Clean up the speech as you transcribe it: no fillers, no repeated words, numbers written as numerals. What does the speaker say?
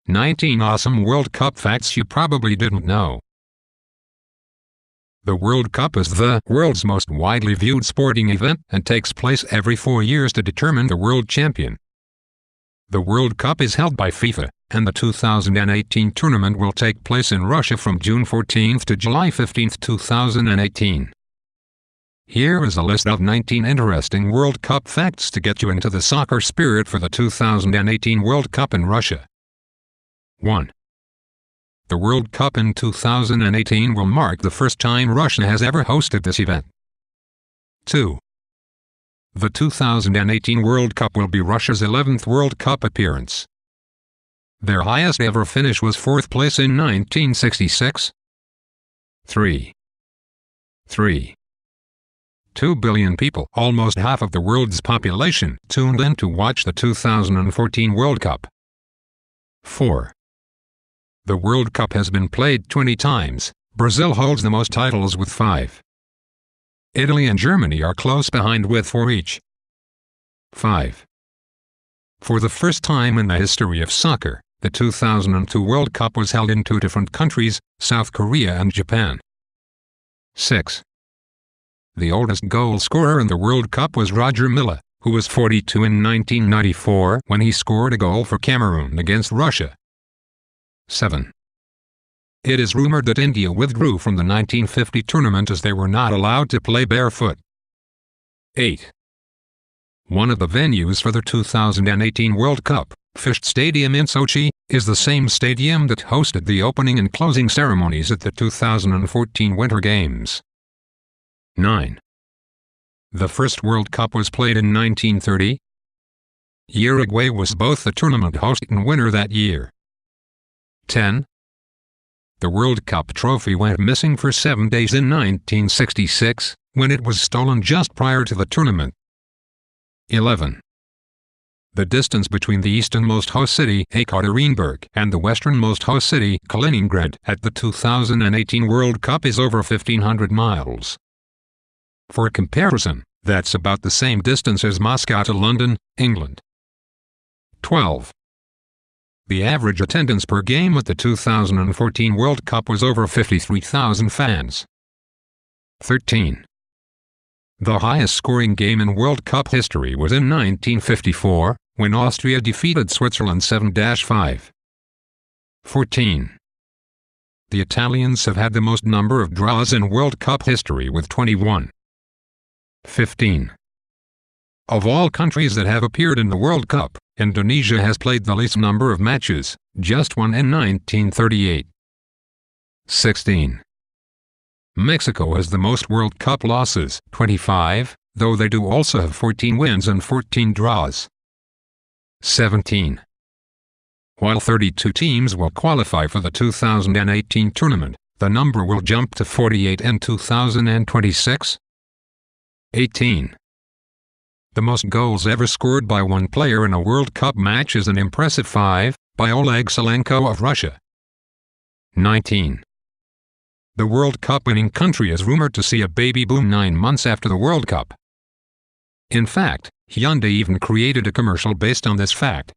19 awesome World Cup facts you probably didn't know. The World Cup is the world's most widely viewed sporting event and takes place every 4 years to determine the world champion. The World Cup is held by FIFA, and the 2018 tournament will take place in Russia from June 14 to July 15, 2018. Here is a list of 19 interesting World Cup facts to get you into the soccer spirit for the 2018 World Cup in Russia. 1. The World Cup in 2018 will mark the first time Russia has ever hosted this event. 2. The 2018 World Cup will be Russia's 11th World Cup appearance. Their highest ever finish was 4th place in 1966. 3. 2 billion people, almost half of the world's population, tuned in to watch the 2014 World Cup. 4. The World Cup has been played 20 times. Brazil holds the most titles with 5. Italy and Germany are close behind with 4 each. 5. For the first time in the history of soccer, the 2002 World Cup was held in 2 different countries, South Korea and Japan. 6. The oldest goal scorer in the World Cup was Roger Milla, who was 42 in 1994 when he scored a goal for Cameroon against Russia. 7. It is rumored that India withdrew from the 1950 tournament as they were not allowed to play barefoot. 8. One of the venues for the 2018 World Cup, Fisht Stadium in Sochi, is the same stadium that hosted the opening and closing ceremonies at the 2014 Winter Games. 9. The first World Cup was played in 1930. Uruguay was both the tournament host and winner that year. 10. The World Cup trophy went missing for 7 days in 1966, when it was stolen just prior to the tournament. 11. The distance between the easternmost host city, Ekaterinburg, and the westernmost host city, Kaliningrad, at the 2018 World Cup is over 1,500 miles. For comparison, that's about the same distance as Moscow to London, England. 12. The average attendance per game at the 2014 World Cup was over 53,000 fans. 13. The highest scoring game in World Cup history was in 1954, when Austria defeated Switzerland 7-5. 14. The Italians have had the most number of draws in World Cup history with 21. 15. Of all countries that have appeared in the World Cup, Indonesia has played the least number of matches, just 1 in 1938. 16. Mexico has the most World Cup losses, 25, though they do also have 14 wins and 14 draws. 17. While 32 teams will qualify for the 2018 tournament, the number will jump to 48 in 2026. 18. The most goals ever scored by one player in a World Cup match is an impressive 5, by Oleg Salenko of Russia. 19. The World Cup winning country is rumored to see a baby boom 9 months after the World Cup. In fact, Hyundai even created a commercial based on this fact,